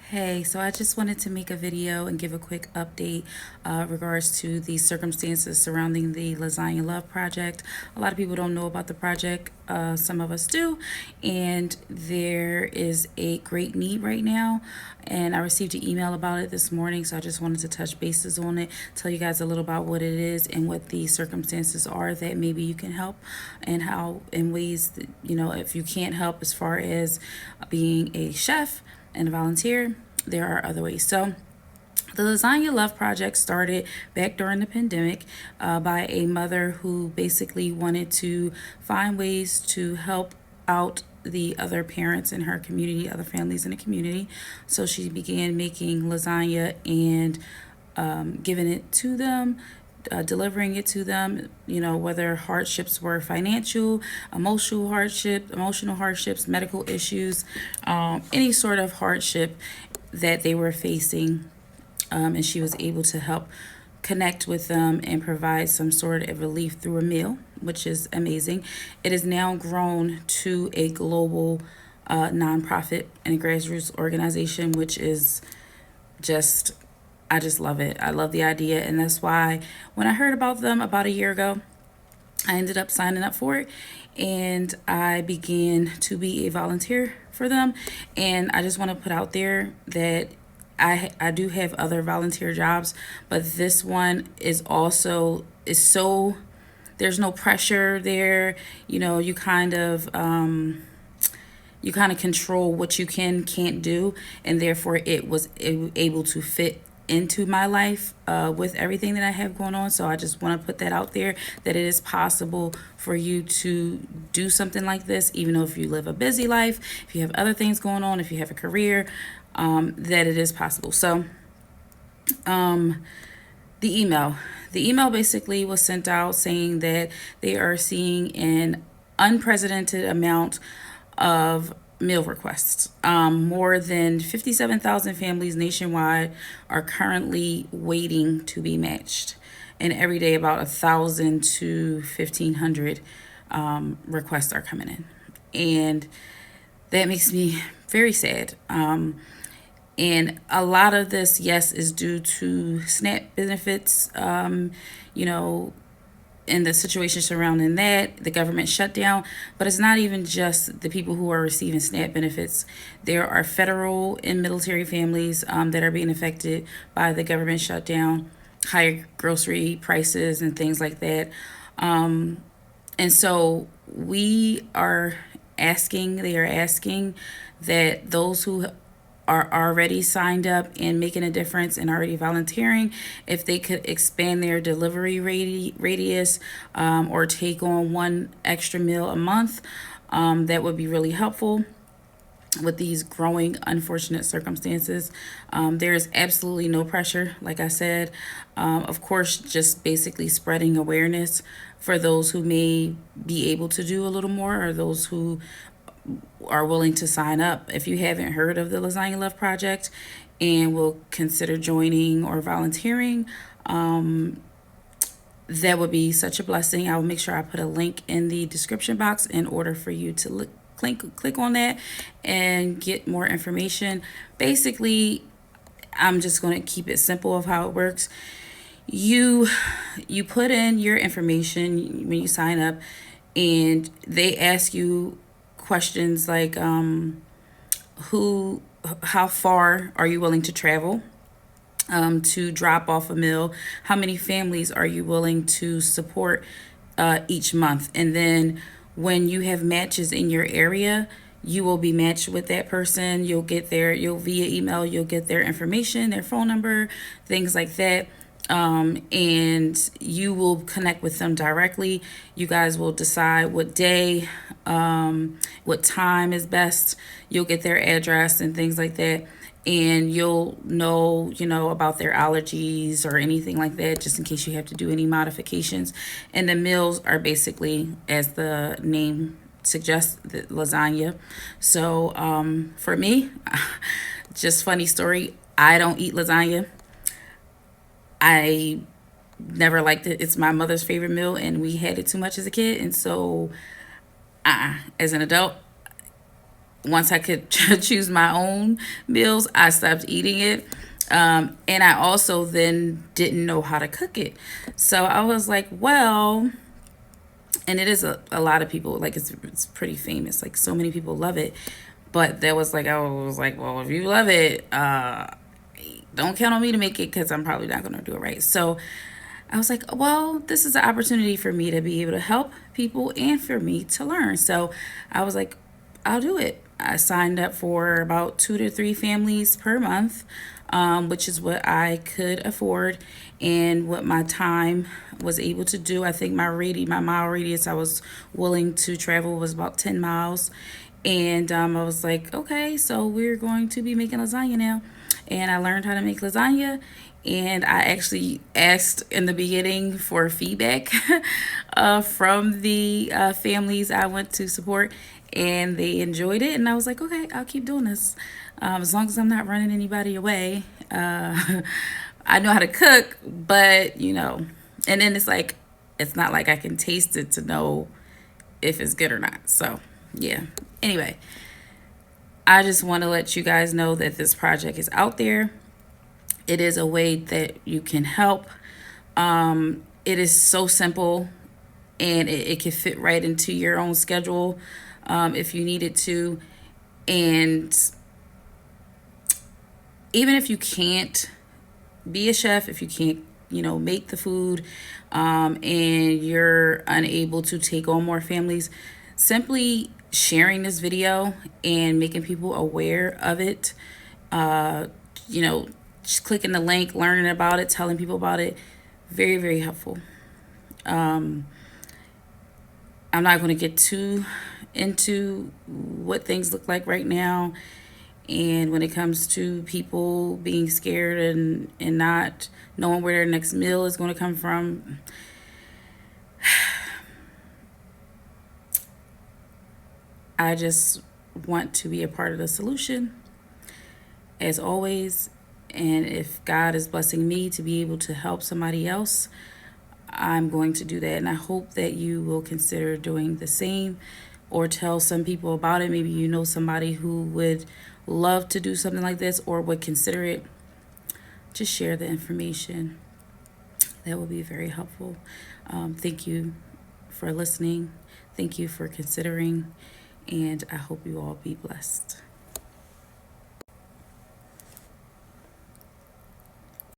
Hey, so I just wanted to make a video and give a quick update regards to the circumstances surrounding the Lasagna Love project. A lot of people don't know about the project. Some of us do, and there is a great need right now. And I received an email about it this morning, so I just wanted to touch bases on it, tell you guys a little about what it is and what the circumstances are that maybe you can help, and how in ways that, if you can't help as far as being a chef and a volunteer, there are other ways. So, the Lasagna Love Project started back during the pandemic by a mother who basically wanted to find ways to help out the other parents in her community, other families in the community. So she began making lasagna and giving it to them, delivering it to them, whether hardships were financial, emotional hardships, medical issues, any sort of hardship that they were facing. And she was able to help connect with them and provide some sort of relief through a meal, which is amazing. It has now grown to a global nonprofit and a grassroots organization, which is just I just love it. I love the idea. And that's why when I heard about them about a year ago, I ended up signing up for it and I began to be a volunteer for them. And I just want to put out there that I do have other volunteer jobs, but this one is so there's no pressure there. You kind of control what you can't do, and therefore it was able to fit into my life with everything that I have going on. So I just want to put that out there, that it is possible for you to do something like this, even though if you live a busy life, if you have other things going on, if you have a career, that it is possible. So the email. The email basically was sent out saying that they are seeing an unprecedented amount of meal requests. More than 57,000 families nationwide are currently waiting to be matched. And every day, about 1,000 to 1,500 requests are coming in. And that makes me very sad. And a lot of this, yes, is due to SNAP benefits, you know, and the situation surrounding that, the government shutdown. But it's not even just the people who are receiving SNAP benefits. There are federal and military families that are being affected by the government shutdown, higher grocery prices, and things like that. And so they are asking that those who are already signed up and making a difference and already volunteering, if they could expand their delivery radius, or take on one extra meal a month, that would be really helpful with these growing unfortunate circumstances. There is absolutely no pressure, like I said. Of course, just basically spreading awareness for those who may be able to do a little more, or those who are willing to sign up. If you haven't heard of the Lasagna Love Project and will consider joining or volunteering, that would be such a blessing. I will make sure I put a link in the description box in order for you to click on that and get more information. Basically, I'm just going to keep it simple of how it works. You put in your information when you sign up, and they ask you questions like how far are you willing to travel to drop off a meal, how many families are you willing to support each month. And then when you have matches in your area, you will be matched with that person. You'll via email, you'll get their information, their phone number, things like that. And you will connect with them directly. You guys will decide what day, what time is best. You'll get their address and things like that. And you'll know, about their allergies or anything like that, just in case you have to do any modifications. And the meals are basically, as the name suggests, the lasagna. So for me, just funny story, I don't eat lasagna. I never liked it. It's my mother's favorite meal, and we had it too much as a kid. And so, as an adult, once I could choose my own meals, I stopped eating it. And I also then didn't know how to cook it. So I was like, well, and it is a lot of people, like it's pretty famous. Like so many people love it. But there was like, I was like, well, if you love it, don't count on me to make it because I'm probably not going to do it right. So I was like, well, this is an opportunity for me to be able to help people and for me to learn. So I was like, I'll do it. I signed up for about 2 to 3 families per month, which is what I could afford and what my time was able to do. I think my mile radius I was willing to travel was about 10 miles. And I was like, okay, so we're going to be making lasagna now. And I learned how to make lasagna. And I actually asked in the beginning for feedback from the families I went to support, and they enjoyed it. And I was like, okay, I'll keep doing this as long as I'm not running anybody away. I know how to cook, but and then it's like, it's not like I can taste it to know if it's good or not. So, yeah. Anyway, I just want to let you guys know that this project is out there. It is a way that you can help. It is so simple, and it can fit right into your own schedule if you needed to. And even if you can't be a chef, if you can't, make the food, and you're unable to take on more families, simply sharing this video and making people aware of it, you know, just clicking the link, learning about it, telling people about it, very, very helpful. I'm not going to get too into what things look like right now. And when it comes to people being scared and not knowing where their next meal is going to come from, I just want to be a part of the solution, as always. And if God is blessing me to be able to help somebody else, I'm going to do that. And I hope that you will consider doing the same or tell some people about it. Maybe you know somebody who would love to do something like this or would consider it. Just share the information. That would be very helpful. Thank you for listening. Thank you for considering. And I hope you all be blessed.